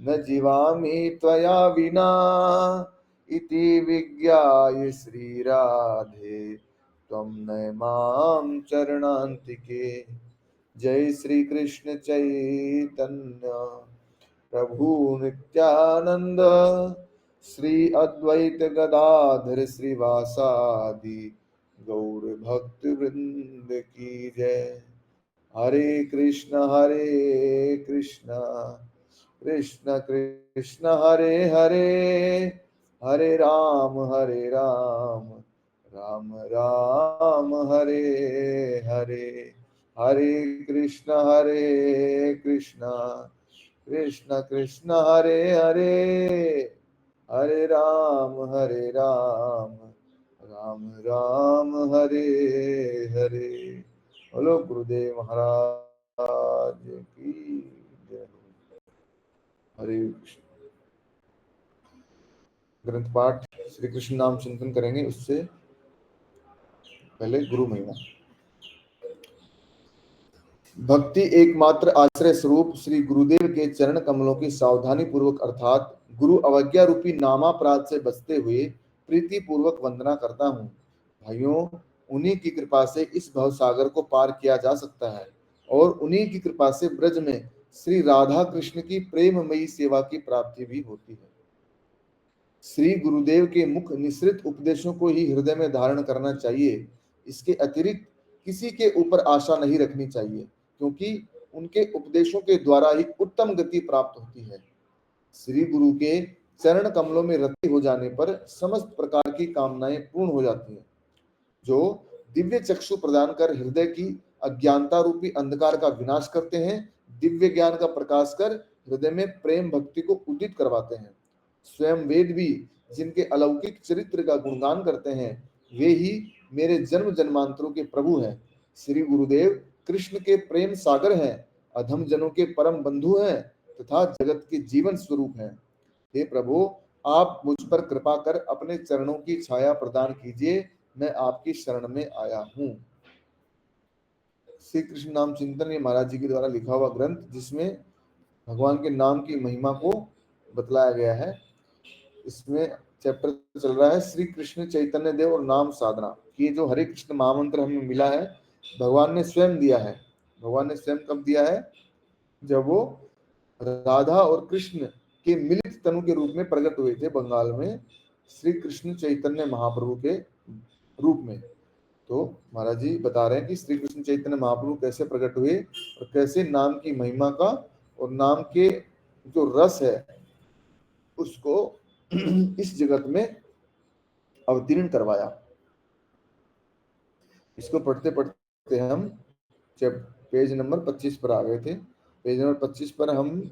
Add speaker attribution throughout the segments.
Speaker 1: न जीवामि त्वया विना इति विज्ञाय श्रीराधे त्वं न मां चरणान्तिके। जय श्री कृष्ण चैतन्य प्रभु नित्यानंद श्री अद्वैत गदाधर श्रीवासादि गौर भक्त वृंद की जय। हरे कृष्ण कृष्ण कृष्ण हरे हरे, हरे राम राम राम हरे हरे। हरे कृष्ण कृष्ण कृष्ण हरे हरे, हरे राम राम राम हरे हरे। बोलो गुरुदेव महाराज की जय। हरे कृष्ण। ग्रंथ पाठ श्री कृष्ण नाम चिंतन करेंगे, उससे पहले गुरु महिमा। भक्ति एकमात्र आश्रय स्वरूप श्री गुरुदेव के चरण कमलों की सावधानी पूर्वक अर्थात गुरु अवज्ञा रूपी नामापराध से बचते हुए प्रीति पूर्वक वंदना करता हूँ। भाइयों, उन्हीं की कृपा से इस भव सागर को पार किया जा सकता है और उन्हीं की कृपा से ब्रज में श्री राधा कृष्ण की प्रेममयी सेवा की प्राप्ति भी होती है। श्री गुरुदेव के मुख निसृत उपदेशों को ही हृदय में धारण करना चाहिए। इसके अतिरिक्त किसी के ऊपर आशा नहीं रखनी चाहिए, क्योंकि उनके उपदेशों के द्वारा ही उत्तम गति प्राप्त होती है। श्री गुरु के चरण कमलों में रति हो जाने पर समस्त प्रकार की कामनाएं पूर्ण हो जाती हैं। जो दिव्य चक्षु प्रदान कर हृदय की अज्ञानता रूपी अंधकार का विनाश करते हैं, दिव्य ज्ञान का प्रकाश कर हृदय में प्रेम भक्ति को उदित करवाते हैं। स्वयं वेद भी जिनके अलौकिक चरित्र का गुणगान करते हैं, वे ही मेरे जन्म जन्मांतरों के प्रभु हैं। श्री गुरुदेव कृष्ण के प्रेम सागर हैं, अधम जनों के परम बंधु हैं तथा जगत के जीवन स्वरूप हैं। हे प्रभु, आप मुझ पर कृपा कर अपने चरणों की छाया प्रदान कीजिए। मैं आपकी शरण में आया हूँ। श्री कृष्ण नाम चिंतन ये महाराज जी के द्वारा लिखा हुआ ग्रंथ, जिसमें भगवान के नाम की महिमा को बतलाया गया है। इसमें चैप्टर चल रहा है श्री कृष्ण चैतन्य देव और नाम साधना। ये जो हरे कृष्ण महामंत्र हमें मिला है, भगवान ने स्वयं दिया है। भगवान ने स्वयं कब दिया है? जब वो राधा और कृष्ण के मिलित तनु के रूप में प्रकट हुए थे बंगाल में, श्री कृष्ण चैतन्य महाप्रभु के रूप में। तो महाराज जी बता रहे हैं कि श्री कृष्ण चैतन्य महाप्रभु कैसे प्रकट हुए और कैसे नाम की महिमा का और नाम के जो रस है उसको इस जगत में अवतीर्ण करवाया। इसको पढ़ते पढ़ते हम जब पेज नंबर 25 पर आ गए थे। पेज नंबर 25 पर हम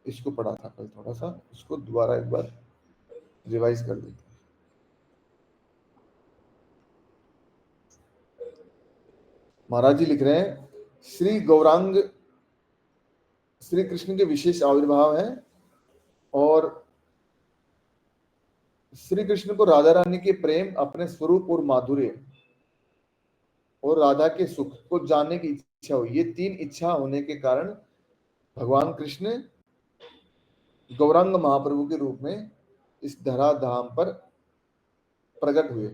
Speaker 1: इसको पढ़ा था कल, थोड़ा सा इसको दोबारा एक बार रिवाइज कर देते हैं। महाराज जी लिख रहे हैं, श्री गौरांग श्री कृष्ण के विशेष आविर्भाव हैं और श्री कृष्ण को राधा रानी के प्रेम, अपने स्वरूप और माधुर्य और राधा के सुख को जानने की इच्छा हुई। ये तीन इच्छा होने के कारण भगवान कृष्ण गौरांग महाप्रभु के रूप में इस धरा धाम पर प्रकट हुए।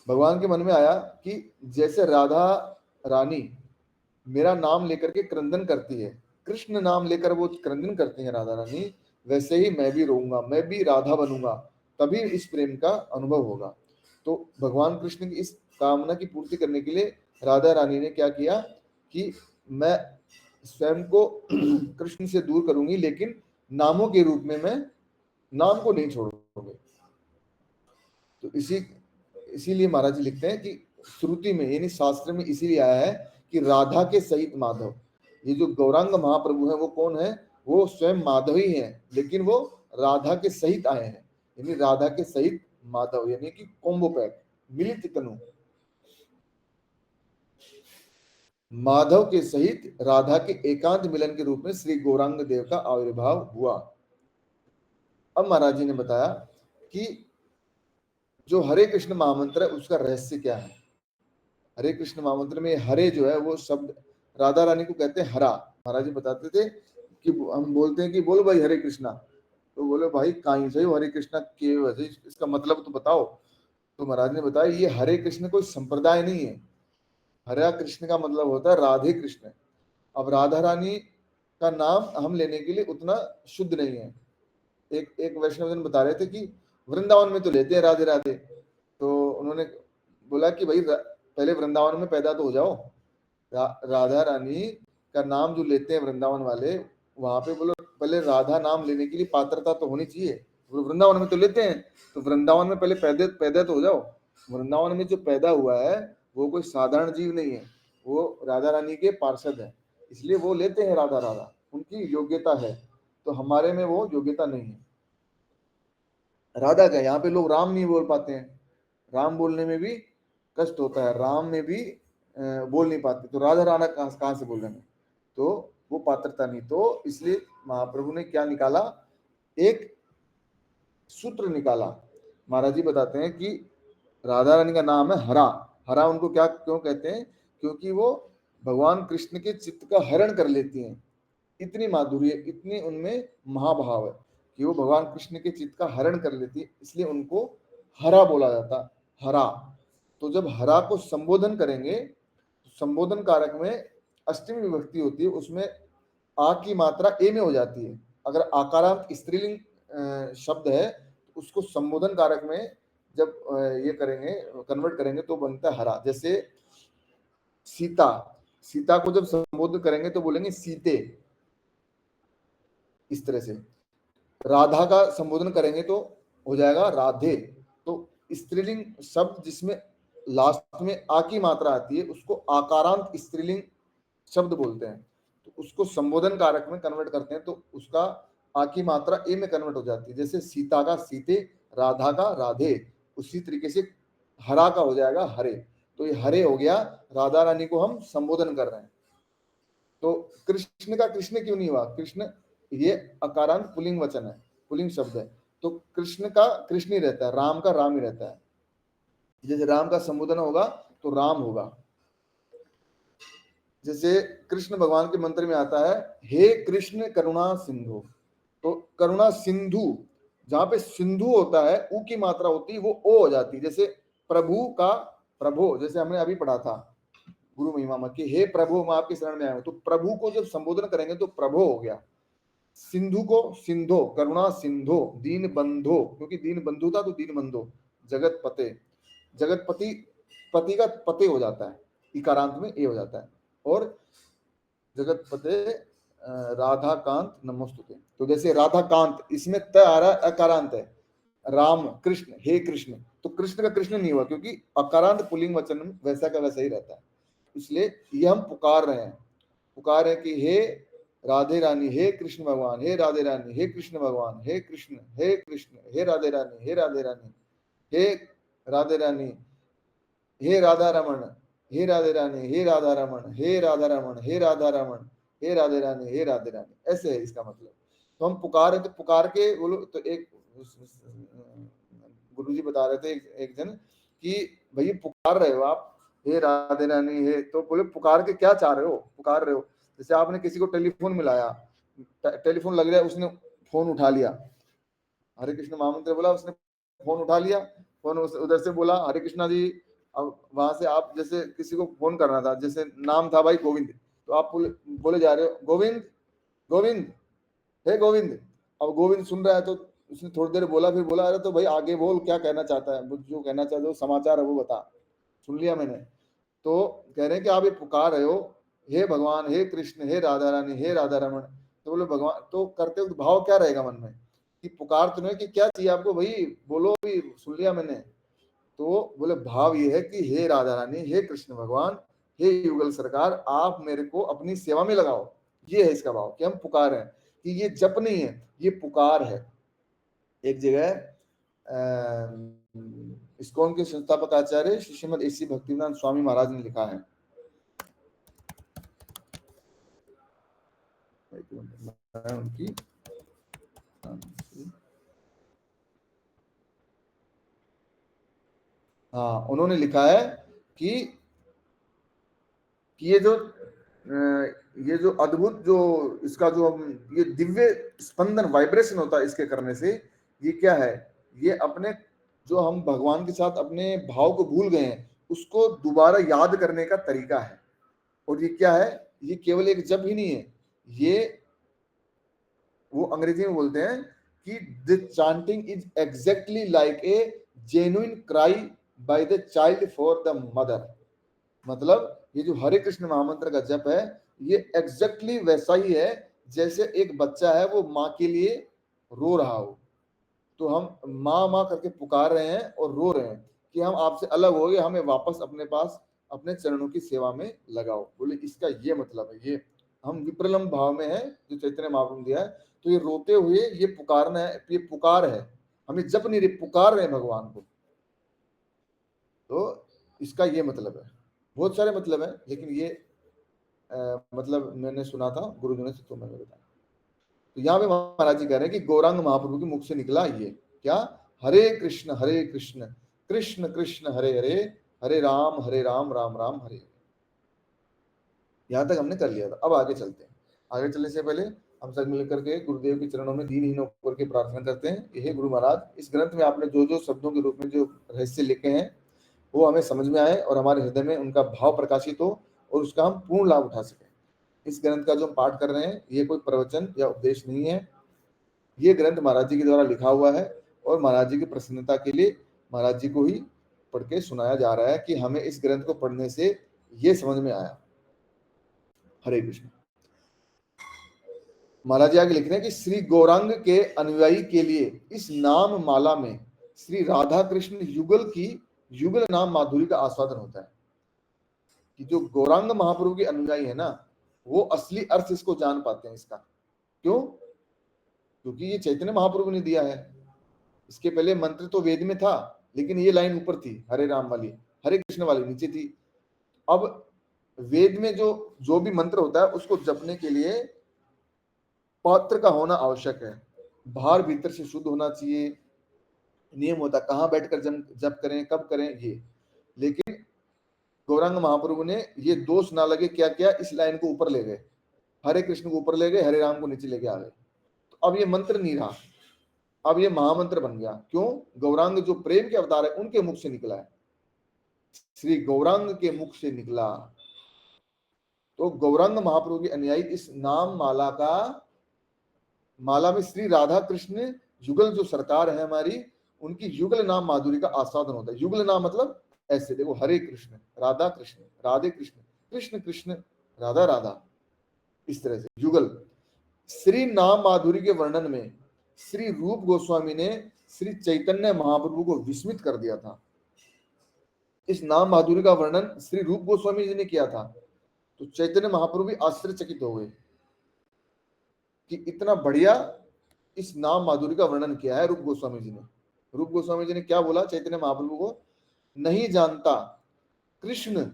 Speaker 1: भगवान के मन में आया कि जैसे राधा रानी मेरा नाम लेकर के क्रंदन करती है, कृष्ण नाम लेकर वो क्रंदन करती है राधा रानी, वैसे ही मैं भी रोऊंगा, मैं भी राधा बनूंगा, तभी इस प्रेम का अनुभव होगा। तो भगवान कृष्ण की इस कामना की पूर्ति करने के लिए राधा रानी ने क्या किया कि मैं स्वयं को कृष्ण से दूर करूंगी, लेकिन नामों के रूप में मैं नाम को नहीं छोड़ूंगी। तो इसीलिए महाराज जी लिखते हैं कि श्रुति में यानी शास्त्र में इसीलिए आया है कि राधा के सहित माधव। ये जो गौरांग महाप्रभु है वो कौन है? वो स्वयं माधव ही है, लेकिन वो राधा के सहित आए हैं, यानी राधा के सहित माधव, यानी कि कॉम्बो पैक, मिलित तनु। माधव के सहित राधा के एकांत मिलन के रूप में श्री गौरांग देव का आविर्भाव हुआ। अब महाराज जी ने बताया कि जो हरे कृष्ण महामंत्र है उसका रहस्य क्या है। हरे कृष्ण महामंत्र में हरे जो है वो शब्द राधा रानी को कहते हैं हरा। महाराज जी बताते थे कि हम बोलते हैं कि बोलो भाई हरे कृष्णा, तो बोले भाई कहीं से हरे कृष्णा के वजह, इसका मतलब तो बताओ। तो महाराज ने बताया ये हरे कृष्ण कोई संप्रदाय नहीं है। हरे कृष्ण का मतलब होता है राधे कृष्ण। अब राधा रानी का नाम हम लेने के लिए उतना शुद्ध नहीं है। एक वैष्णव जन बता रहे थे कि वृंदावन में तो लेते हैं राधे राधे, तो उन्होंने बोला कि भाई पहले वृंदावन में पैदा तो हो जाओ। राधा रानी का नाम जो लेते हैं वृंदावन वाले, वहां पे बोलो पहले राधा नाम लेने के लिए पात्रता तो होनी चाहिए। वो वृंदावन में तो लेते हैं, तो वृंदावन में पहले पैदा पैदा तो हो जाओ। वृंदावन में जो पैदा हुआ है वो कोई साधारण जीव नहीं है, वो राधा रानी के पार्षद है, इसलिए वो लेते हैं राधा राधा, उनकी योग्यता है। तो हमारे में वो योग्यता नहीं है। राधा का यहाँ पे लोग राम नहीं बोल पाते हैं, राम बोलने में भी कष्ट होता है, राम में भी बोल नहीं पाते, तो राधा राणा कहाँ से बोलेंगे, तो वो पात्रता नहीं। तो इसलिए महाप्रभु ने क्या निकाला, एक सूत्र निकाला। महाराज जी बताते हैं कि राधा रानी का नाम है हरा। हरा उनको क्या क्यों कहते हैं, क्योंकि वो भगवान कृष्ण के चित्त का हरण कर लेती हैं। इतनी माधुर्य, इतनी उनमें महाभाव है कि वो भगवान कृष्ण के चित्त का हरण कर लेती है, इसलिए उनको हरा बोला जाता, हरा। तो जब हरा को संबोधन करेंगे, संबोधन कारक में अष्टमी विभक्ति होती है, उसमें आ की मात्रा ए में हो जाती है। अगर आकारांत स्त्रीलिंग शब्द है तो उसको संबोधन कारक में जब ये करेंगे, कन्वर्ट करेंगे, तो बनता है हरा। जैसे सीता, सीता को जब संबोधन करेंगे तो बोलेंगे सीते, इस तरह से। राधा का संबोधन करेंगे तो हो जाएगा राधे। तो स्त्रीलिंग शब्द जिसमें लास्ट में आ की मात्रा आती है उसको आकारांत स्त्रीलिंग शब्द बोलते हैं। तो उसको संबोधन कारक में कन्वर्ट करते हैं तो उसका आ की मात्रा ए में कन्वर्ट हो जाती है। जैसे सीता का सीते, राधा का राधे, उसी तरीके से हरा का हो जाएगा हरे। तो ये हरे हो गया, राधा रानी को हम संबोधन कर रहे हैं। तो कृष्ण का कृष्ण क्यों नहीं हुआ, कृष्ण ये अकारांत पुलिंग वचन है, पुलिंग शब्द है, तो कृष्ण का कृष्ण ही रहता है, राम का राम ही रहता है। जैसे राम का संबोधन होगा तो राम होगा। जैसे कृष्ण भगवान के मंत्र में आता है हे कृष्ण करुणा सिंधु, तो करुणा सिंधु, जहां पे सिंधु होता है ऊ की मात्रा होती है वो ओ हो जाती है। जैसे प्रभु का प्रभु, जैसे हमने अभी पढ़ा था गुरु महिमा में कि हे प्रभु मैं आपकी शरण में आया हूं, तो प्रभु को जब संबोधन करेंगे तो प्रभु हो गया। सिंधु को सिंधो, करुणा सिंधो, दीन बंधो, क्योंकि दीन बंधु था तो दीन बंधो, जगत पते, जगत पति, पति का पते हो जाता है, इकारांत में ए हो जाता है। और जगत पते राधा कांत नमोस्तुते, तो जैसे राधा कांत, इसमें त आ रहा है, अकारांत है। राम कृष्ण, हे कृष्ण, तो कृष्ण का कृष्ण नहीं हुआ क्योंकि अकारांत पुल्लिंग वचन वैसा का वैसा ही रहता है। इसलिए ये हम पुकार रहे हैं, पुकार है कि हे राधे रानी, हे कृष्ण भगवान, हे राधे रानी, हे कृष्ण भगवान, हे कृष्ण, हे कृष्ण, हे राधे रानी, हे राधे रानी, हे राधे रानी, हे राधा रमन, हे राधे रानी, हे राधा रमन, हे राधा रमन, हे राधा रमन, हे राधे रानी, हे राधे रानी, ऐसे है इसका मतलब। तो हम पुकार है, तो पुकार के बोलो, तो एक गुरु जी बता रहे थे एक जन कि भैया पुकार रहे हो आप, हे राधे रानी, हे, तो बोले पुकार के क्या चाह रहे हो, पुकार रहे हो। जैसे आपने किसी को टेलीफोन मिलाया, टेलीफोन लग रहा है, उसने फोन उठा लिया, हरे कृष्ण महामंत्र बोला, उसने फोन उठा लिया, फोन उधर से बोला हरे कृष्णा जी। अब वहां से आप जैसे किसी को फोन करना था, जैसे नाम था भाई गोविंद, तो आप बोले जा रहे हो गोविंद, गोविंद, हे गोविंद। अब गोविंद सुन रहा है तो उसने थोड़ी देर बोला, फिर बोला अरे तो भाई आगे बोल, क्या कहना चाहता है, जो कहना चाहते हो समाचार है वो बता, सुन लिया मैंने। तो कह रहे हैं कि आप ये पुकार रहे हो हे भगवान, हे कृष्ण, हे राधा रानी, हे राधा रमन, तो बोले भगवान, तो करते वक्त भाव क्या रहेगा मन में कि पुकार तो नहीं कि क्या चाहिए आपको भाई बोलो, अभी सुन लिया मैंने। तो बोले भाव ये है कि हे राधा रानी, हे कृष्ण भगवान, हे युगल सरकार, आप मेरे को अपनी सेवा में लगाओ। ये है इसका भाव कि हम पुकार हैं, कि ये जप नहीं है, ये पुकार है। एक जगह इस्कॉन के संस्थापक आचार्य श्रीमद एसी भक्तिवेदांत स्वामी महाराज ने लिखा है, उनकी हाँ, उन्होंने लिखा है कि ये जो ये जो अद्भुत जो इसका जो हम ये दिव्य स्पंदन वाइब्रेशन होता है इसके करने से, ये क्या है, ये अपने जो हम भगवान के साथ अपने भाव को भूल गए हैं उसको दोबारा याद करने का तरीका है। और ये क्या है, ये केवल एक जप ही नहीं है, ये वो अंग्रेजी में बोलते हैं कि the chanting is exactly like a genuine cry by the child for the mother. मतलब ये जो हरे कृष्ण महामंत्र का जप है ये एग्जैक्टली वैसा ही है जैसे एक बच्चा है वो माँ के लिए रो रहा हो, तो हम माँ माँ करके पुकार रहे हैं और रो रहे हैं कि हम आपसे अलग हो गए, हमें वापस अपने पास अपने चरणों की सेवा में लगाओ। बोले इसका ये मतलब है, ये हम विप्रलम्ब भाव में है जो चैतन्य महाप्रभु ने दिया है। तो ये रोते हुए ये पुकारना है, ये पुकार है, हमें जप नहीं रहे, पुकार रहे हैं भगवान को। तो इसका ये मतलब है, बहुत सारे मतलब है लेकिन ये मतलब मैंने सुना था गुरुजी ने तो मैंने बताया। तो यहाँ पे महाराज जी कह रहे हैं कि गौरांग महाप्रभु के मुख से निकला ये क्या, हरे कृष्ण कृष्ण कृष्ण हरे हरे, हरे राम राम राम हरे। यहाँ तक हमने कर लिया था, अब आगे चलते हैं। आगे चलने से पहले हम सब मिलकर के गुरुदेव के चरणों में दीनहीन होकर के प्रार्थना करते हैं। हे गुरु महाराज, इस ग्रंथ में आपने जो जो शब्दों के रूप में जो रहस्य लिखे हैं वो हमें समझ में आए और हमारे हृदय में उनका भाव प्रकाशित हो और उसका हम पूर्ण लाभ उठा सकें। इस ग्रंथ का जो हम पाठ कर रहे हैं ये कोई प्रवचन या उपदेश नहीं है, ये ग्रंथ महाराज जी के द्वारा लिखा हुआ है और महाराज जी की प्रसन्नता के लिए महाराज जी को ही पढ़ के सुनाया जा रहा है कि हमें इस ग्रंथ को पढ़ने से ये समझ में आया। हरे कृष्ण। महाराज जी आगे लिख रहे हैं कि श्री गौरांग के अनुयायी के लिए इस नाम माला में श्री राधा कृष्ण युगल की युगल नाम माधुरी का आस्वादन होता है। कि जो गौरांग महाप्रभु के अनुयायी है ना वो असली अर्थ इसको जान पाते हैं इसका। क्यों? क्योंकि ये चैतन्य महाप्रभु ने दिया है। इसके पहले मंत्र तो वेद में था लेकिन ये लाइन ऊपर थी, हरे राम वाली, हरे कृष्ण वाली नीचे थी। अब वेद में जो जो भी मंत्र होता है उसको जपने के लिए पात्र का होना आवश्यक है, बाहर भीतर से शुद्ध होना चाहिए, नियम होता है कहाँ बैठकर जप करें कब करें ये। लेकिन गौरांग महाप्रभु ने ये दोष ना लगे क्या क्या, इस लाइन को ऊपर ले गए, हरे कृष्ण को ऊपर ले गए, हरे राम को नीचे लेके आ गए। तो अब ये मंत्र नहीं रहा, अब ये महामंत्र बन गया। क्यों? गौरांग जो प्रेम के अवतार है उनके मुख से निकला है, श्री गौरांग के मुख से निकला। तो गौरांग महाप्रभु के अनुयायी इस नाम माला का, माला में श्री राधा कृष्ण युगल जो सरकार है हमारी उनकी युगल नाम माधुरी का आस्वादन होता है। युगल नाम मतलब ऐसे देखो, हरे कृष्ण राधा कृष्ण राधे कृष्ण कृष्ण कृष्ण राधा राधा, इस तरह से युगल। श्री नाम माधुरी के वर्णन में श्री रूप गोस्वामी ने श्री चैतन्य महाप्रभु को विस्मित कर दिया था। इस नाम माधुरी का वर्णन श्री रूप गोस्वामी जी ने किया था तो चैतन्य महाप्रभु भी आश्चर्यचकित हो गए कि इतना बढ़िया इस नाम माधुरी का वर्णन किया है रूप गोस्वामी जी ने। रूप गोस्वामी जी ने क्या बोला चैतन्य महाप्रभु को, नहीं जानता कृष्ण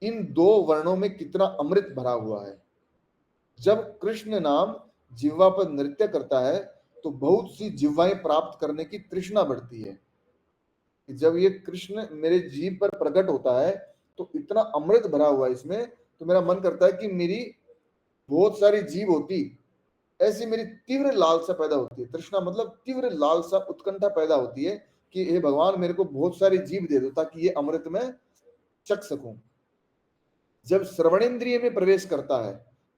Speaker 1: इन दो वर्णों में कितना अमृत भरा हुआ है। जब कृष्ण नाम जिह्वा पर नृत्य करता है तो बहुत सी जिह्वाएं प्राप्त करने की तृष्णा बढ़ती है। जब ये कृष्ण मेरे जीव पर प्रकट होता है तो इतना अमृत भरा हुआ है इसमें, तो मेरा मन करता है कि मेरी बहुत सारी जीव होती, ऐसी मेरी तीव्र लालसा पैदा होती है। तृष्णा मतलब तीव्र लालसा, उत्कंठा पैदा होती है कि हे भगवान मेरे को बहुत सारी जीव दे दो ताकि ये अमृत में चख सकूं। जब श्रवणेन्द्रिय में प्रवेश करता है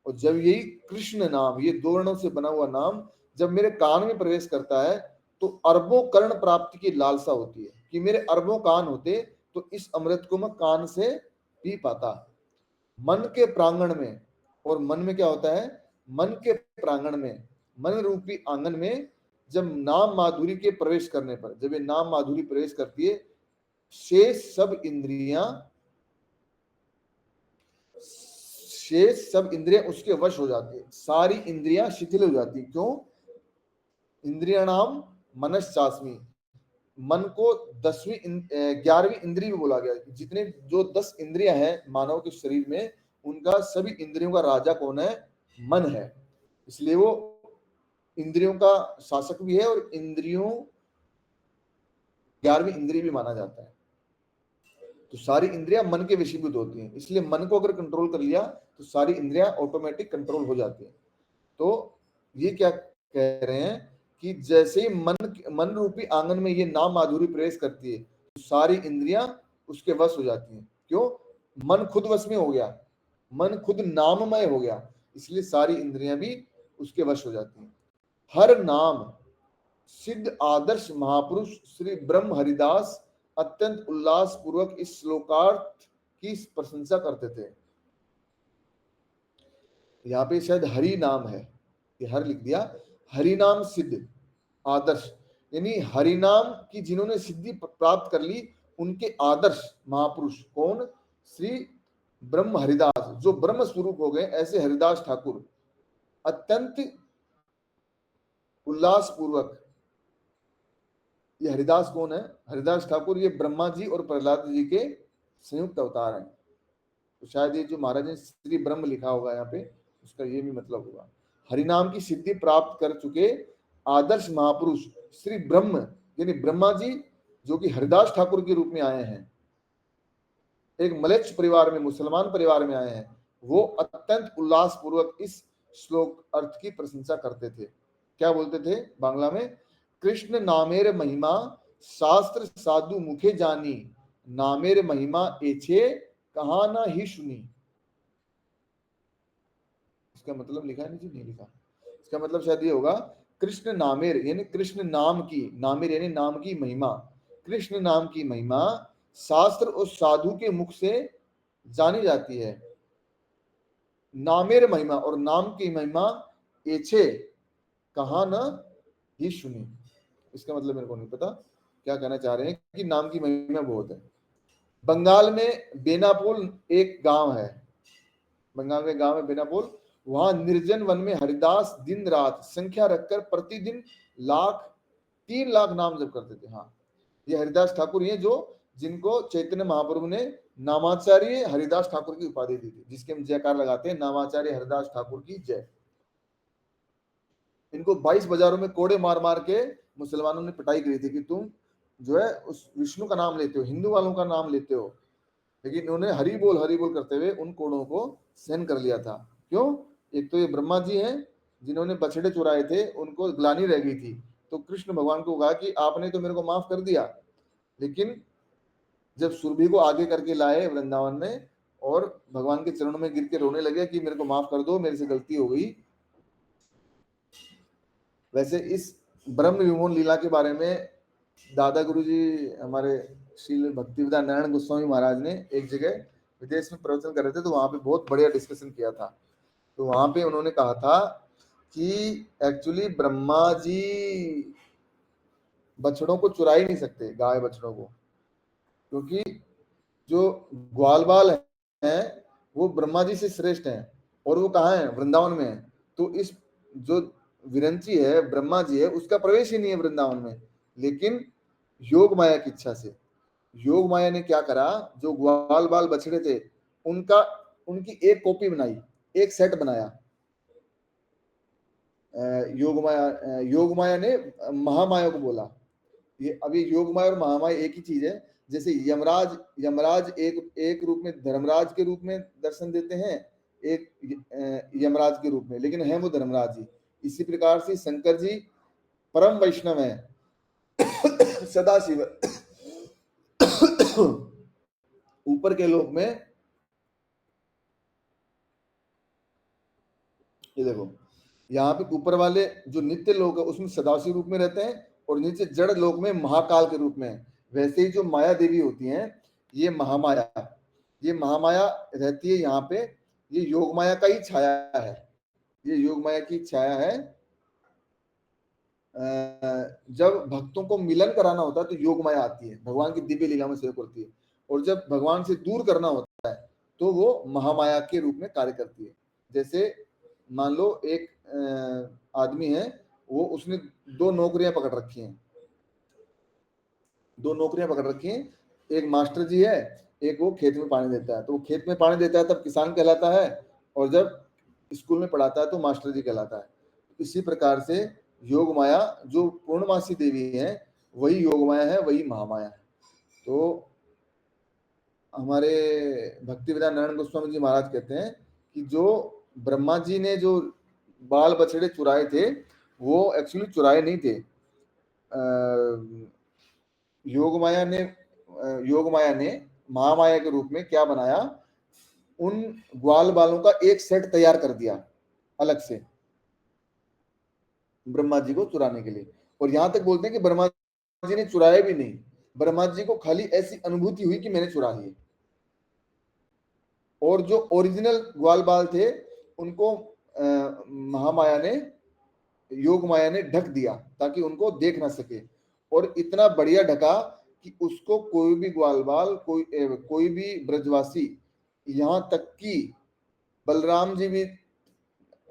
Speaker 1: और जब यही कृष्ण नाम, ये दो वर्णों से बना हुआ नाम जब मेरे कान में प्रवेश करता है तो अरबों कर्ण प्राप्ति की लालसा होती है कि मेरे अरबों कान होते तो इस अमृत को मैं कान से पी पाता। मन के प्रांगण में, और मन में क्या होता है, मन के प्रांगण में, मन रूपी आंगन में जब नाम माधुरी के प्रवेश करने पर, जब ये नाम माधुरी प्रवेश करती है शेष सब इंद्रियां उसके वश हो जाती है, सारी इंद्रियां शिथिल हो जाती। क्यों? इंद्रिया नाम मनश्चास्मी, मन को 11वीं इंद्रिय भी बोला गया। जितने जो 10 इंद्रियां हैं मानव के शरीर में उनका सभी इंद्रियों का राजा कौन है? मन है। इसलिए वो इंद्रियों का शासक भी है और इंद्रियों 11वीं इंद्रिय भी माना जाता है। तो सारी इंद्रियां मन के वशीभूत होती हैं, इसलिए मन को अगर कंट्रोल कर लिया तो सारी इंद्रियां ऑटोमेटिक कंट्रोल हो जाती हैं। तो ये क्या कह रहे हैं कि जैसे ही मन रूपी आंगन में ये नाम माधुरी प्रवेश करती है तो सारी इंद्रियां उसके वश हो जाती हैं। क्यों? मन खुद वश में हो गया, मन खुद नाममय हो गया, इसलिए सारी इंद्रियां भी उसके वश हो जाती हैं। हर नाम सिद्ध आदर्श महापुरुष श्री ब्रह्म हरिदास अत्यंत उल्लास पूर्वक इस श्लोकार्थ की प्रशंसा करते थे। यहाँ पे शायद हरि नाम है, ये हर लिख दिया, हरि नाम सिद्ध आदर्श, यानी हरि नाम की जिन्होंने सिद्धि प्राप्त कर ली उनके आदर्श महापुरुष कौन? श्री ब्रह्म हरिदास, जो ब्रह्म स्वरूप हो गए ऐसे हरिदास ठाकुर अत्यंत उल्लास पूर्वक। ये हरिदास कौन है? हरिदास ठाकुर ये ब्रह्मा जी और प्रहलाद जी के संयुक्त अवतार हैं। तो शायद ये जो महाराज ने श्री ब्रह्म लिखा होगा यहाँ पे, उसका ये भी मतलब होगा। हरिनाम की सिद्धि प्राप्त कर चुके आदर्श महापुरुष श्री ब्रह्म, यानी ब्रह्मा जी जो कि हरिदास ठाकुर के रूप में आए हैं, एक मलेच्छ परिवार में, मुसलमान परिवार में आए हैं, वो अत्यंत उल्लास पूर्वक इस श्लोक अर्थ की प्रशंसा करते थे। क्या बोलते थे बांग्ला में? कृष्ण नामेर महिमा शास्त्र साधु मुखे जानी, नामेर महिमा एछे कहा ना ही सुनी। इसका मतलब लिखा है नहीं लिखा, इसका मतलब शायद ये होगा कृष्ण नामेर यानी कृष्ण नाम की, नामेर यानी नाम की महिमा, कृष्ण नाम की महिमा शास्त्र और साधु के मुख से जानी जाती है। नामेर महिमा और नाम की महिमा एछे कहा न ही सुनी। इसका मतलब मेरे को नहीं पता क्या कहना चाह रहे हैं कि नाम की महिमा बहुत है। बंगाल में बेनापोल एक गांव है, बंगाल में गांव है बेनापोल, वहां निर्जन वन में हरिदास दिन रात संख्या रखकर प्रतिदिन 3 लाख नाम जप करते थे। हाँ, ये हरिदास ठाकुर ये जो जिनको चैतन्य महाप्रभु ने नामाचार्य हरिदास ठाकुर की उपाधि दी थी, जिसके हम जयकार लगाते हैं, नामाचार्य हरिदास ठाकुर की जय। इनको 22 बाजारों में कोड़े मार मार के मुसलमानों ने पिटाई करी थी कि तुम जो है उस विष्णु का नाम लेते हो, हिंदू वालों का नाम लेते हो, लेकिन इन्होंने हरि बोल करते हुए उन कोड़ों को सहन कर लिया था। क्यों? एक तो ये ब्रह्मा जी हैं जिन्होंने बछड़े चुराए थे, उनको ग्लानि रह गई थी, तो कृष्ण भगवान को कहा कि आपने तो मेरे को माफ कर दिया, लेकिन जब सुरभि को आगे करके लाए वृंदावन में और भगवान के चरणों में गिर के रोने लगे कि मेरे को माफ कर दो, मेरे से गलती हो गई। वैसे इस ब्रह्म विमोहन लीला के बारे में दादा गुरु जी हमारे श्री भक्तिवेदांत नारायण गोस्वामी महाराज ने एक जगह विदेश में प्रवचन कर रहे थे, तो वहां पे बहुत बढ़िया डिस्कशन किया था। तो वहां पे उन्होंने कहा था कि एक्चुअली ब्रह्मा जी बछड़ों को चुरा ही नहीं सकते, गाय बछड़ों को, क्योंकि जो ग्वाल बाल है वो ब्रह्मा जी से श्रेष्ठ हैं, और वो कहाँ है? वृंदावन में है। तो इस जो विरंची है ब्रह्मा जी है, उसका प्रवेश ही नहीं है वृंदावन में, लेकिन योग माया की इच्छा से योग माया ने क्या करा, जो ग्वाल बाल बछड़े थे उनका उनकी एक कॉपी बनाई, एक सेट बनाया। योग माया ने महामाया को बोला, ये अभी योग माया और महामाया एक ही चीज है। जैसे यमराज एक रूप में धर्मराज के रूप में दर्शन देते हैं, एक यमराज के रूप में, लेकिन है वो धर्मराज जी। इसी प्रकार से शंकर जी परम वैष्णव है, सदा शिव ऊपर के लोक में, ये देखो यहाँ पे ऊपर वाले जो नित्य लोक है उसमें सदाशिव रूप में रहते हैं, और नीचे जड़ लोक में महाकाल के रूप में। वैसे ही जो माया देवी होती हैं, ये महामाया रहती है यहाँ पे, ये योग माया का ही छाया है, ये योग माया की छाया है। जब भक्तों को मिलन कराना होता है तो योग माया आती है, भगवान की दिव्य लीला में सहयोग करती है, और जब भगवान से दूर करना होता है तो वो महामाया के रूप में कार्य करती है। जैसे मान लो एक आदमी है, वो उसने 2 नौकरियां पकड़ रखी हैं, 2 नौकरियां पकड़ रखी हैं, एक मास्टर जी है, एक वो खेत में पानी देता है। तो वो खेत में पानी देता है तब किसान कहलाता है, और जब स्कूल में पढ़ाता है तो मास्टर जी कहलाता है। इसी प्रकार से योग माया जो पूर्णमासी देवी है वही योग माया है, वही महामाया है। तो हमारे भक्ति विद्या नारायण गोस्वामी जी महाराज कहते हैं कि जो ब्रह्मा जी ने जो बाल बछड़े चुराए थे वो एक्चुअली चुराए नहीं थे। योग माया ने महामाया के रूप में क्या बनाया, उन ग्वाल बालों का एक सेट तैयार कर दिया अलग से ब्रह्मा जी को चुराने के लिए। और यहां तक बोलते हैं कि ब्रह्मा जी ने चुराया भी नहीं, ब्रह्मा जी को खाली ऐसी अनुभूति हुई कि मैंने चुरा लिए। और जो ओरिजिनल ग्वाल बाल थे उनको महामाया ने, योग माया ने ढक दिया ताकि उनको देख ना सके। और इतना बढ़िया ढका कि उसको कोई भी ग्वाल बाल, कोई भी ब्रजवासी, यहां तक कि बलराम जी भी,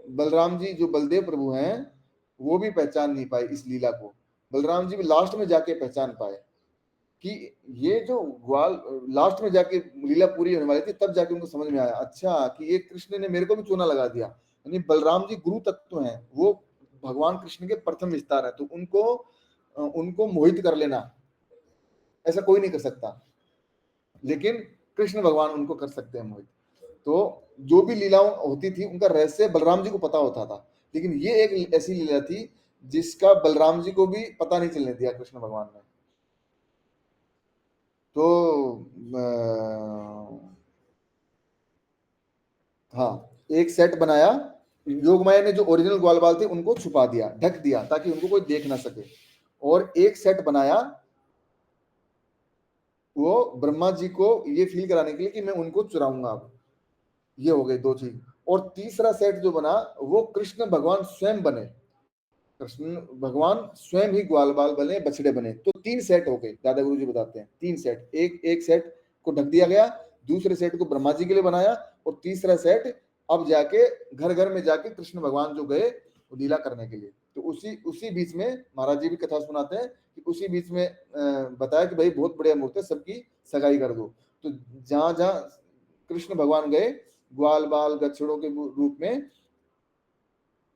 Speaker 1: बलराम जी जो बलदेव प्रभु हैं वो भी पहचान नहीं पाए इस लीला को। बलराम जी भी लास्ट में जाके पहचान पाए कि ये जो ग्वाल, लास्ट में जाके लीला पूरी होने वाली थी तब जाके उनको समझ में आया, अच्छा कि ये कृष्ण ने मेरे को भी चूना लगा दिया। यानी बलराम जी गुरु तत्व हैं, वो भगवान कृष्ण के प्रथम विस्तार है, तो उनको मोहित कर लेना ऐसा कोई नहीं कर सकता, लेकिन कृष्ण भगवान उनको कर सकते हैं मोहित। तो जो भी लीलाओं होती थी उनका रहस्य बलराम जी को पता होता था, लेकिन ये एक ऐसी लीला थी जिसका बलराम जी को भी पता नहीं चलने दिया कृष्ण भगवान ने। तो हाँ, एक सेट बनाया, योग माया ने जो ओरिजिनल ग्वाल बाल थे उनको छुपा दिया, ढक दिया ताकि उनको कोई देख ना सके। और एक सेट बनाया वो ब्रह्मा जी को ये फील कराने के लिए कि मैं उनको चुराऊंगा अब। ये हो गए दो चीज। और तीसरा सेट जो बना वो कृष्ण भगवान स्वयं बने, कृष्ण भगवान स्वयं ही ग्वाल बाल बने, बछड़े बने। तो तीन सेट हो गए, दादा गुरु जी बताते हैं तीन सेट। एक एक सेट को ढक दिया गया, दूसरे सेट को ब्रह्मा जी के लिए बनाया, और तीसरा सेट अब जाके घर घर में जाके कृष्ण भगवान जो गए लीला करने के लिए। तो उसी उसी बीच में महाराज जी भी कथा सुनाते हैं कि उसी बीच में बताया कि भाई बहुत बढ़िया मूर्त है, सबकी सगाई कर दो। तो जहां जहां कृष्ण भगवान गए ग्वाल बाल गच्छड़ों के रूप में,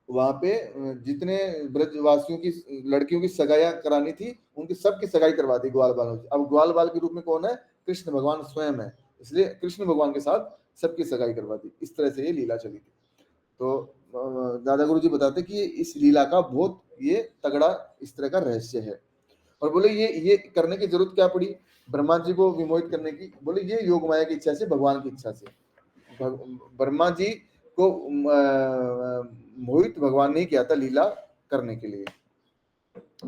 Speaker 1: वहां पे जितने ब्रजवासियों की लड़कियों की सगाइयां करानी थी उनकी सबकी सगाई करवा दी ग्वाल बालों से। अब ग्वाल बाल के रूप में कौन है, कृष्ण भगवान स्वयं है, इसलिए कृष्ण भगवान के साथ सबकी सगाई करवा दी। इस तरह से ये लीला चली थी। तो दादा गुरु जी बताते कि इस लीला का बहुत ये तगड़ा इस तरह का रहस्य है। और बोले ये करने की जरूरत क्या पड़ी ब्रह्मा जी को विमोहित करने की, बोले ये योग माया की इच्छा से, भगवान की इच्छा से। ब्रह्मा जी को मोहित भगवान ने किया था लीला करने के लिए।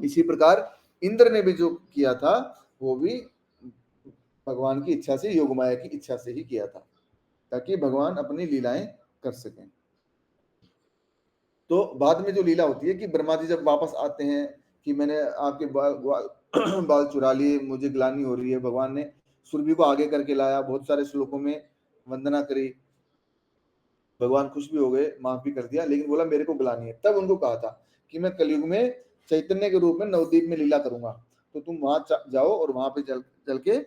Speaker 1: इसी प्रकार इंद्र ने भी जो किया था वो भी भगवान की इच्छा से, योग माया की इच्छा से ही किया था, ताकि भगवान अपनी लीलाएं कर सकें। तो बाद में जो लीला होती है कि ब्रह्मा जी जब वापस आते हैं कि मैंने आपके बाल चुरा लिए, मुझे ग्लानि हो रही है, भगवान ने सुरभि को आगे करके लाया, बहुत सारे श्लोकों में वंदना करी, भगवान खुश भी हो गए, माफ भी कर दिया, लेकिन बोला मेरे को ग्लानि है। तब उनको कहा था कि मैं कलयुग में चैतन्य के रूप में नवद्वीप में लीला करूंगा, तो तुम वहां जाओ और वहां पे चल के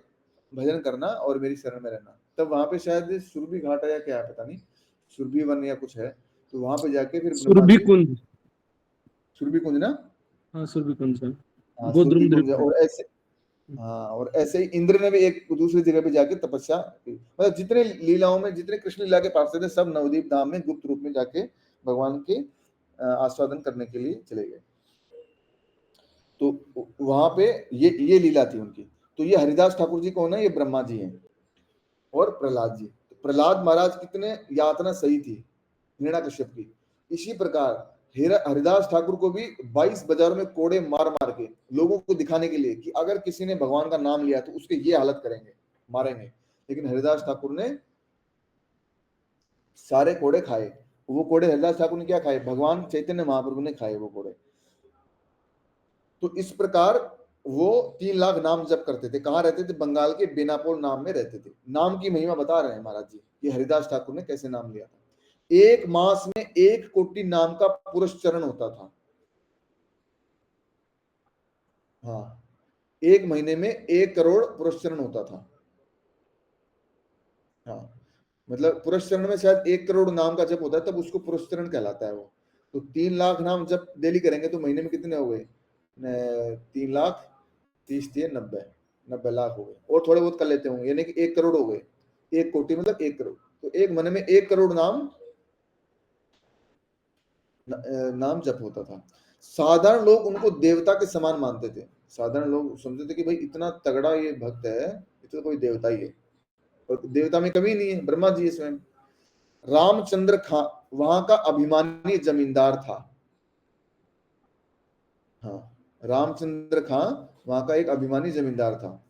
Speaker 1: भजन करना और मेरी शरण में रहना। तब वहां पे शायद सुरभि घाट है या क्या है पता नहीं, सुरभि वन या कुछ है, तो वहां पे जाके फिर ब्रह्मा
Speaker 2: सुरभि
Speaker 1: जी,
Speaker 2: कुंज।
Speaker 1: सुरभि कुंज ना,
Speaker 2: हाँ सुरभि कुंज है,
Speaker 1: हाँ सुरभि
Speaker 2: गोद्रुम
Speaker 1: कुंज
Speaker 2: द्वीप
Speaker 1: है।
Speaker 2: में।
Speaker 1: और ऐसे, हाँ, और ऐसे ही इंद्र ने भी एक दूसरी जगह पे जाके तपस्या की। मतलब जितने लीलाओं में, जितने कृष्ण लीला के पास थे सब नवदीप धाम में गुप्त रूप में जाके भगवान के आस्वादन करने के लिए चले गए। तो वहां पे ये लीला थी उनकी। तो ये हरिदास ठाकुर जी कौन है, ये ब्रह्मा जी हैं और प्रहलाद जी। तो प्रहलाद महाराज कितने यातना सही थी हिरण्यकश्यप की। इसी प्रकार हरिदास ठाकुर को भी 22 बाजारों में कोड़े मार मार के लोगों को दिखाने के लिए कि अगर किसी ने भगवान का नाम लिया तो उसके ये हालत करेंगे, मारेंगे। लेकिन हरिदास ठाकुर ने सारे कोड़े खाए। वो कोड़े हरिदास ठाकुर ने क्या खाए, भगवान चैतन्य महाप्रभु ने खाए वो कोड़े। तो इस प्रकार वो 3 लाख नाम जप करते थे। कहाँ रहते थे, बंगाल के बेनापोल नाम में रहते थे। नाम की महिमा बता रहे हैं महाराज जी कि हरिदास ठाकुर ने कैसे नाम लिया था। एक मास में 1 कोटि नाम का पुरस्चरण होता था। हाँ, एक महीने में 1 करोड़ पुरस्चरण होता था। हाँ, मतलब पुरस्चरण में शायद 1 करोड़ नाम का जप होता है, तब उसको पुरस्चरण कहलाता है वो। तो 3 लाख नाम जब डेली करेंगे तो महीने में कितने हो गए, 3 लाख 30 × 90, 90 लाख हो गए, और थोड़े बहुत कर लेते होंगे, यानी कि 1 करोड़ हो गए। 1 कोटि मतलब 1 करोड़। तो एक महीने में 1 करोड़ नाम जप होता था। साधारण लोग उनको देवता के समान मानते थे। साधारण लोग समझते थे कि भाई इतना तगड़ा ये भक्त है, तो कोई देवता ही है, और देवता में कमी नहीं है, ब्रह्मा जी है स्वयं। रामचंद्र खां वहां का अभिमानी जमींदार था। हाँ, रामचंद्र खां वहां का एक अभिमानी जमींदार था।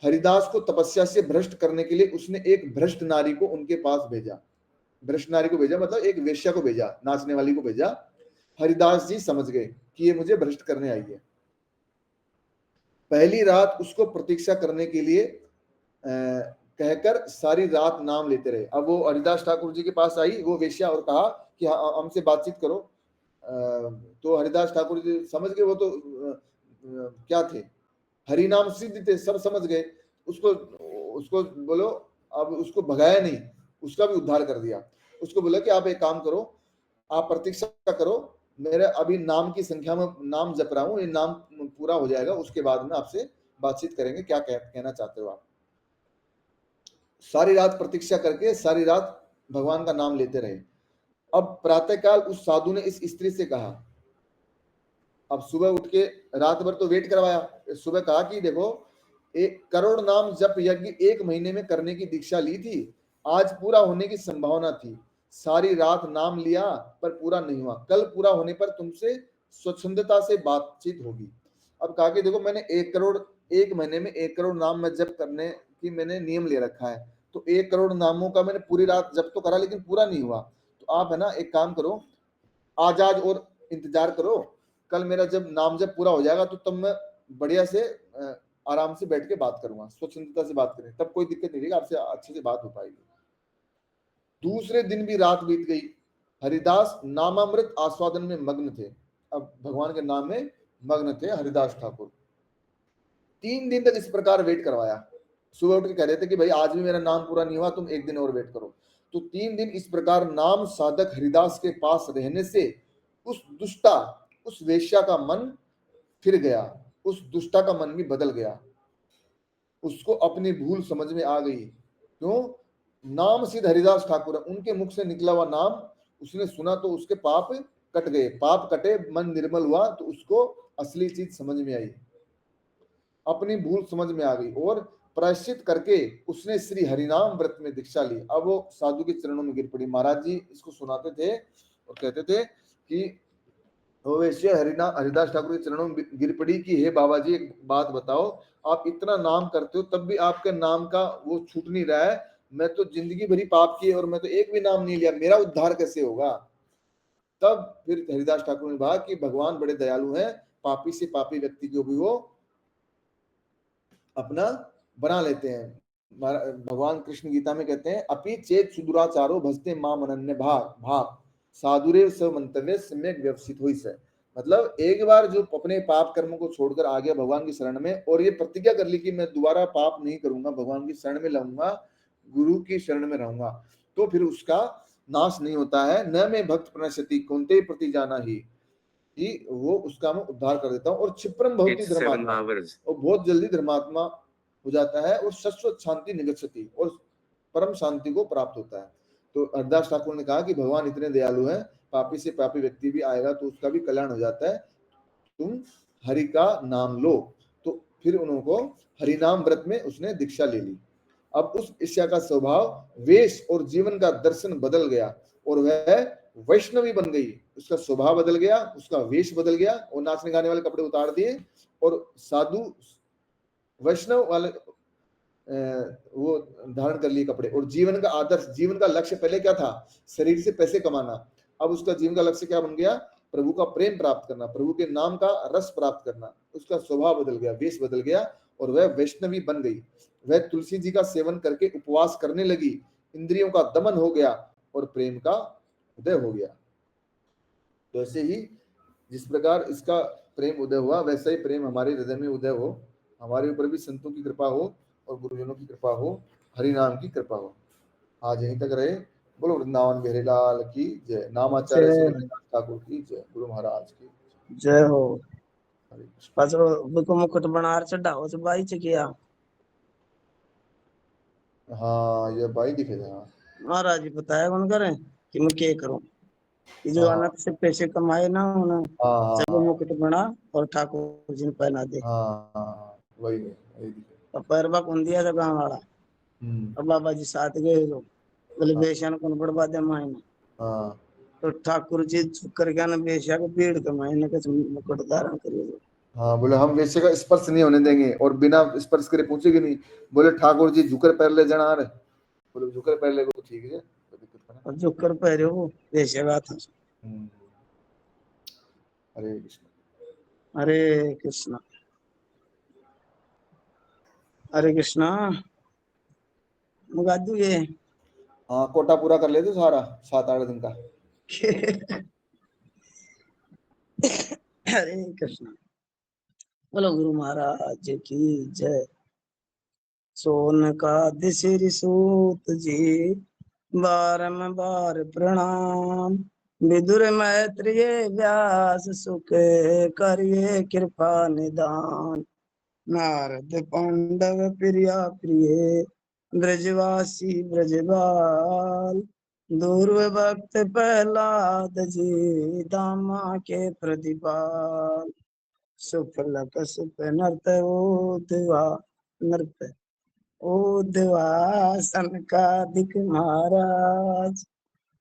Speaker 1: हरिदास को तपस्या से भ्रष्ट करने के लिए उसने एक भ्रष्ट नारी को उनके पास भेजा। भ्रष्ट नारी को भेजा मतलब एक वेश्या को भेजा, नाचने वाली को भेजा। हरिदास जी समझ गए कि ये मुझे भ्रष्ट करने आई है। पहली रात उसको प्रतीक्षा करने के लिए कहकर सारी रात नाम लेते रहे। अब वो हरिदास ठाकुर जी के पास आई वो वेश्या, और कहा कि हमसे बातचीत करो। तो हरिदास ठाकुर जी समझ गए, वो तो क्या थे, हरि नाम सिद्ध थे, सब समझ गए। उसको उसको बोलो, अब उसको भगाया नहीं, उसका भी उद्धार कर दिया। उसको बोला कि आप एक काम करो, आप प्रतीक्षा करो, मेरे अभी नाम की संख्या में नाम जप रहा हूं, ये नाम पूरा हो जाएगा, उसके बाद में आपसे बातचीत करेंगे, क्या कहना चाहते हो आप। सारी रात प्रतीक्षा करके सारी रात भगवान का नाम लेते रहे। अब प्रातःकाल उस साधु ने इस स्त्री से कहा, अब सुबह उठ के रात भर तो वेट करवाया, सुबह कहा कि देखो 1 करोड़ नाम जप यज्ञ 1 महीने में करने की दीक्षा ली थी, आज पूरा होने की संभावना थी, सारी रात नाम लिया पर पूरा नहीं हुआ, कल पूरा होने पर तुमसे स्वच्छंदता से बातचीत होगी। अब कहा कि देखो मैंने 1 करोड़ 1 महीने में 1 करोड़ नाम में जप करने की मैंने नियम ले रखा है, तो 1 करोड़ नामों का मैंने पूरी रात जप तो करा लेकिन पूरा नहीं हुआ। तो आप है ना एक काम करो, आज और इंतजार करो, कल मेरा जब नाम जब पूरा हो जाएगा तो तब मैं बढ़िया से आराम से बैठ के बात करूंगा, स्वच्छंदता से बात करें, तब कोई दिक्कत नहीं रहेगी, आपसे अच्छे से बात हो पाएगी। दूसरे दिन भी रात बीत गई, हरिदास नामामृत आस्वादन में मग्न थे। अब भगवान के नाम में मग्न थे हरिदास ठाकुर। 3 दिन तक इस प्रकार वेट करवाया। सुबह उठ के कह रहे थे कि भाई आज भी मेरा नाम पूरा नहीं हुआ, तुम 1 दिन और वेट करो। तो 3 दिन इस प्रकार नाम साधक हरिदास के पास रहने से उस वेश्या का मन फिर गया, उस दुष्टा का मन भी बदल गया। उसको अपनी भूल समझ में आ गई। क्यों? नाम सिद्ध हरिदास ठाकुर, उनके मुख से निकला हुआ नाम उसने सुना तो उसके पाप कट गए, पाप कटे, मन निर्मल हुआ, तो उसको असली चीज समझ में आई, अपनी भूल समझ में आ गई, और प्रायश्चित करके उसने श्री हरिनाम व्रत में दीक्षा ली। अब वो साधु के चरणों में गिर पड़ी। महाराज जी इसको सुनाते थे और कहते थे कि वैश्य हरिदास ठाकुर के चरणों में गिर पड़ी कि हे बाबा जी एक बात बताओ, आप इतना नाम करते हो तब भी आपके नाम का वो छूट नहीं रहा है, मैं तो जिंदगी भरी पाप की और मैं तो एक भी नाम नहीं लिया, मेरा उद्धार कैसे होगा। तब फिर हरिदास ठाकुर ने कहा कि भगवान बड़े दयालु हैं, पापी से पापी व्यक्ति को भी वो अपना बना लेते हैं। भगवान कृष्ण गीता में कहते हैं अपि चेत सुदुराचारो भजते माम अनन्य भाग भाग साधुरे स मंतव्य सम्यक व्यवसित हुई से। मतलब एक बार जो अपने पाप कर्मों को छोड़कर आ गया भगवान की शरण में, और ये प्रतिज्ञा कर ली कि मैं दोबारा पाप नहीं करूंगा, भगवान की शरण में रहूंगा, गुरु की शरण में रहूंगा, तो फिर उसका नाश नहीं होता है। न मैं भक्त प्रणश्यति कौनते प्रति जाना ही, कि वो उसका मैं उद्धार कर देता हूँ, और क्षिप्रम भवति धर्मात्मा, और बहुत जल्दी धर्मात्मा हो जाता है, और शाश्वत शांति निगच्छति, और परम शांति को प्राप्त होता है। तो हरदास ठाकुर ने कहा कि भगवान इतने दयालु हैं, पापी से पापी व्यक्ति भी आएगा तो उसका भी कल्याण हो जाता है, तुम हरि का नाम लो। तो फिर उनको हरिनाम व्रत में उसने दीक्षा ले ली। अब उस ईर्ष्या का स्वभाव, वेश और जीवन का दर्शन बदल गया, और वह वैष्णवी बन गई। उसका स्वभाव बदल गया, उसका वेश बदल गया, और नाचने गाने वाले कपड़े उतार दिए और साधु वैष्णव वाले वो धारण कर लिए कपड़े। और जीवन का आदर्श, जीवन का लक्ष्य पहले क्या था, शरीर से पैसे कमाना, अब उसका जीवन का लक्ष्य क्या बन गया, प्रभु का प्रेम प्राप्त करना, प्रभु के नाम का रस प्राप्त करना। उसका स्वभाव बदल गया, वेश बदल गया, और वह वैष्णवी बन गई। वह तुलसी जी का सेवन करके उपवास करने लगी, इंद्रियों का दमन हो गया और प्रेम का उदय हो गया। तो ऐसे ही जिस प्रकार इसका प्रेम उदय हुआ, वैसा ही प्रेम हमारे हृदय में उदय हो, हमारे ऊपर भी संतों की कृपा हो और गुरुजनों की कृपा हो, हरि नाम की कृपा हो। आज यहीं तक रहे। बोलो वृंदावन बिहारी लाल की जय। नामाचार्य श्री
Speaker 2: जय
Speaker 1: हरिदास ठाकुर की जय। गुरु महाराज की
Speaker 2: जय हो।
Speaker 1: हरे कृष्ण।
Speaker 2: पाछो बिको मुकुट बनार चढ़ाओ च बाई च गया।
Speaker 1: हाँ ये भाई दिखे थे। हाँ
Speaker 2: महाराज जी बताया कौन करें कि मैं क्या करूं। ये जो
Speaker 1: हाँ
Speaker 2: अनंत से पैसे कमाए ना उन्हें
Speaker 1: हाँ
Speaker 2: जब मुकुट बना और ठाकुर जी ने पहना दे।
Speaker 1: हाँ हाँ, वही वही दिखे।
Speaker 2: और पैरवा कौन दिया था गाँव वाला।
Speaker 1: हम्म।
Speaker 2: और बाबा जी साथ गए तो बोले
Speaker 1: हाँ
Speaker 2: बेशिया कौन पड़वा दे मायने।
Speaker 1: हाँ
Speaker 2: तो ठाकुर जी झुक कर गया ना बेशिया को भीड़ के मायने का मुकुट धारण करिए।
Speaker 1: हाँ, बोले हम वैसे का स्पर्श नहीं होने देंगे और बिना स्पर्श करे पूछेगी नहीं। बोले ठाकुर जी झुकर पैर ले जाना रहे। बोले झुकर पैर ले तो ठीक है, कोई दिक्कत का
Speaker 2: और झुक कर पहरे वो बेशिया का था।
Speaker 1: नहीं। हरे कृष्ण।
Speaker 2: हरे कृष्णा हरे कृष्णा। मुगादू ये
Speaker 1: हाँ कोटा पूरा कर लेते सारा 7-8 दिन का।
Speaker 2: हरे कृष्णा। बोलो गुरु महाराज की जय। सोन का दिसिर सूत जी बारंबार प्रणाम। विदुर मैत्रेय व्यास सुख करिए कृपा निदान। नारद पांडव प्रिया प्रिय ब्रजवासी ब्रजबाल। दूर्व भक्त प्रहलाद जी दामा के प्रतिपाल। सुफलक सुप नर्त उद्वा नर्त उद्वासन का दिक महाराज।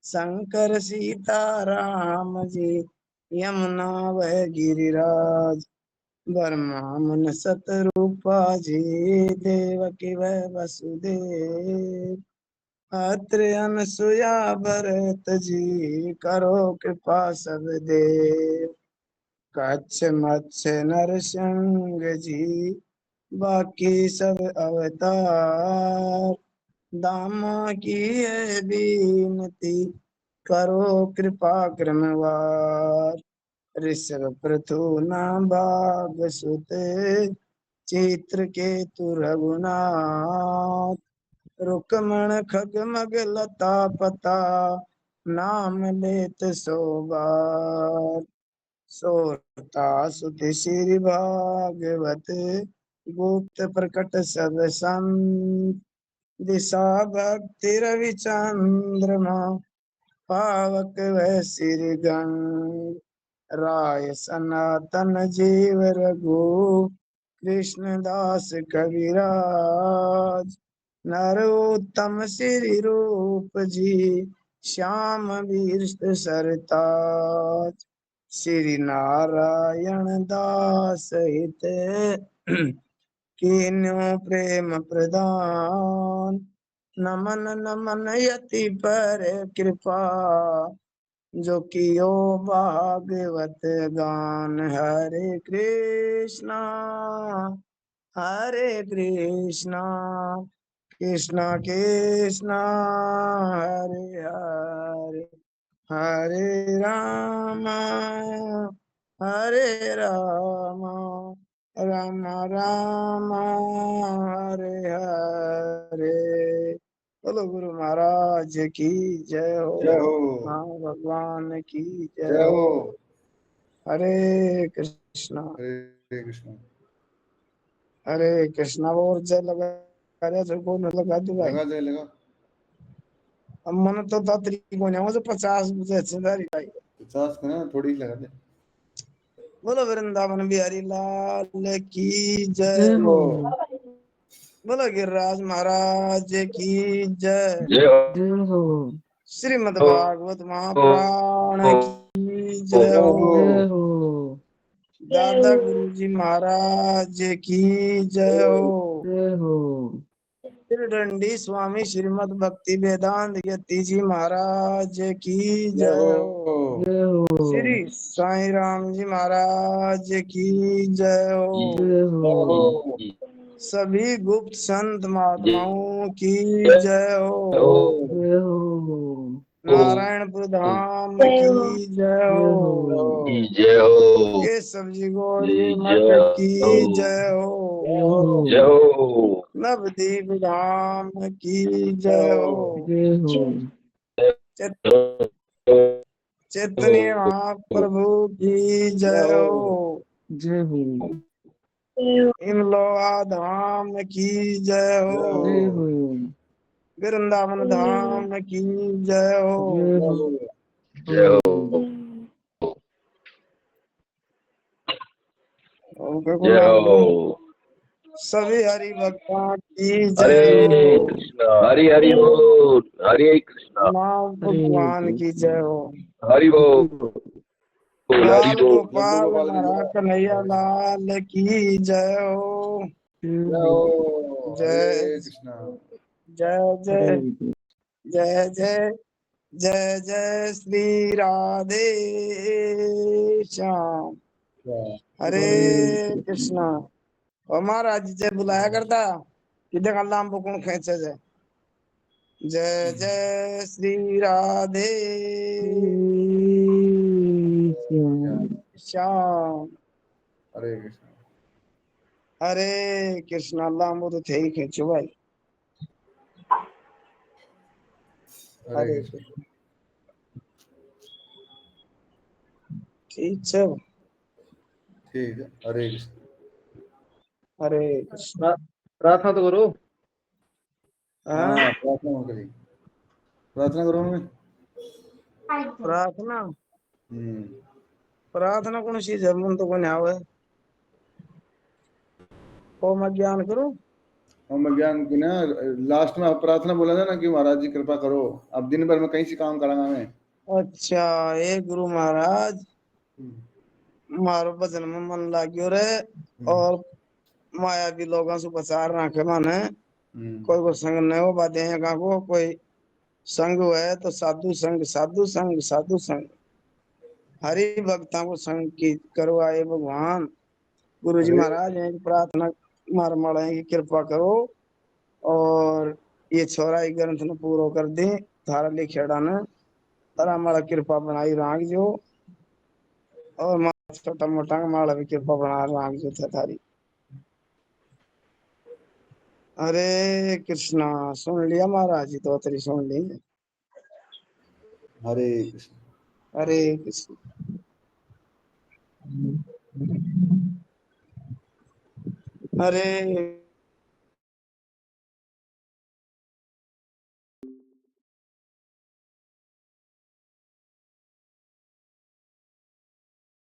Speaker 2: शंकर सीताराम जी यमुना वह गिरिराज। ब्रह्मा मन सतरूपा जी देवकी वह वसुदेव। अत्रि अनसुया भरत जी करो कृपा सब देव। कच्छ मच्छ नरसिंह जी बाकी सब अवतार। दामा की है बीनती करो कृपा क्रमवार। ऋषभ पृथु न बाग सुत चित्र के रघुनाथ। रुकमण खगमग लता पता नाम लेत सोबार। सोता सुति श्री भागवत गुप्त प्रकट सब संत। दिशा भक्ति रविचंद्रमा पावक वह सिर गंग। राय सनातन जीव रघु कृष्णदास कविराज। नरोत्तम श्री रूप जी श्याम वीर सरताज। श्री नारायण दास हित कीन्यो प्रेम प्रदान। नमन नमन यति पर कृपा जो कियो भागवत गान। हरे कृष्णा कृष्णा कृष्णा हरे हरे हरे राम राम राम हरे हरे। बोलो गुरु महाराज की जय हो।
Speaker 1: जय हो।
Speaker 2: हाँ भगवान की जय
Speaker 1: जय
Speaker 2: हो।
Speaker 1: हो।
Speaker 2: हरे कृष्णा
Speaker 1: हरे कृष्ण।
Speaker 2: हरे कृष्णा। और जय लगा रहे जो को न लगा दो भाई।
Speaker 1: लगा दे लगा।
Speaker 2: अब मन तो दात्री को नहीं मुझे 50 मुझे चिंतारी भाई।
Speaker 1: 50 का ना थोड़ी लगा दे।
Speaker 2: बोलो वृंदावन बिहारी लाल की जय
Speaker 3: जय
Speaker 2: हो।
Speaker 3: हो
Speaker 2: बोलो गिरिराज महाराज की जय।
Speaker 4: जय
Speaker 3: जय हो
Speaker 2: श्रीमद्
Speaker 4: हो
Speaker 2: भागवत महापुराण की जय
Speaker 1: हो
Speaker 2: हो।
Speaker 3: जय हो
Speaker 2: दादा गुरु जी महाराज की जय हो।
Speaker 3: जय हो
Speaker 2: त्रिदंडी स्वामी श्रीमद् भक्ति वेदांत यति जी महाराज की
Speaker 1: जय
Speaker 2: जय हो।
Speaker 1: हो।
Speaker 3: जय हो
Speaker 2: श्री साईं राम जी महाराज की जय हो।
Speaker 3: जय हो
Speaker 2: सभी गुप्त संत
Speaker 4: जय
Speaker 2: महात्माओं की जय हो।
Speaker 4: हो
Speaker 3: जय हो
Speaker 2: नारायणपुर धाम की जय
Speaker 3: जय
Speaker 2: हो।
Speaker 3: हो
Speaker 4: जय हो
Speaker 2: केशव जी गौरी मठ
Speaker 4: जय
Speaker 2: की
Speaker 4: हो
Speaker 2: जय हो।
Speaker 3: जय हो
Speaker 4: जय हो
Speaker 2: नवदीप धाम की जय हो।
Speaker 3: जय हो
Speaker 2: चैत- चैतन्य महाप्रभु की जय हो।
Speaker 3: जय हो
Speaker 2: इमलोआ धाम की जय
Speaker 1: जय
Speaker 2: हो।
Speaker 3: जय
Speaker 1: हो।
Speaker 3: हो
Speaker 2: वृंदावन धाम की जय हो।
Speaker 4: जय हो। जय हो।
Speaker 2: सभी हरि भक्तों की
Speaker 4: हरे
Speaker 2: जय हो।
Speaker 4: कृष्णा हरि हरि बोल। हरे कृष्णा
Speaker 2: माँ भगवान की जय हो।
Speaker 4: हरि बोल। हरि
Speaker 2: बाल
Speaker 4: बोल।
Speaker 1: लड्डू
Speaker 2: गोपाल
Speaker 1: गोपाल की
Speaker 2: महाराज कन्हैया लाल की जय हो।
Speaker 1: जय हो।
Speaker 2: जय
Speaker 1: हरे कृष्णा।
Speaker 2: जय जय जय जय जय जय श्री राधे श्याम। हरे कृष्णा। और महाराज जी जय बुलाया करता कि देख अल्लाह हमको कौन खेचे जय। जय जय श्री राधे श्याम।
Speaker 1: हरे कृष्णा।
Speaker 2: हरे कृष्णा। अल्लाह हमको तो थे ही खींचो भाई।
Speaker 1: हरे
Speaker 2: हरे
Speaker 1: कृष्णा।
Speaker 2: कृष्णा। ठीक है।
Speaker 1: ठीक है। हरे कृष्णा।
Speaker 2: हरे कृष्णा।
Speaker 3: प्रार्थना तो करो।
Speaker 2: हाँ,
Speaker 1: हाँ प्रार्थना हो गई। प्रार्थना करो मैं।
Speaker 2: प्रार्थना
Speaker 1: हम्म।
Speaker 2: प्रार्थना कौन सी है मन तो कोई आवे। ओ मैं ज्ञान करूं।
Speaker 1: और मैं ज्ञान की ना लास्ट में प्रार्थना बोला था ना कि महाराज जी कृपा करो। अब दिन भर में कहीं से काम करांगा मैं।
Speaker 2: अच्छा हे गुरु महाराज
Speaker 1: हम्म।
Speaker 2: मारो भजन में मन लाग्यो रे। और माया भी लोगों से बचार रखे माने कोई को संग नहीं हो बातें हैं का को कोई संग है तो साधु संग साधु संग साधु संग हरि भक्तों को संग की करवाए भगवान। गुरु जी
Speaker 1: हरे
Speaker 2: महाराज यही प्रार्थना मार माड़ा की कृपा करो। और ये छोरा ही ग्रंथ ने पूरा कर दे थारा लिखेड़ा ने तारा हमारा कृपा बनाई राख जो। और मारा छोटा मोटा माड़ा भी कृपा बना राख जो था थारी। हरे कृष्णा। सुन लिया महाराज जी तो तेरी सुन ली।
Speaker 1: हरे कृष्ण।
Speaker 2: हरे कृष्ण। हरे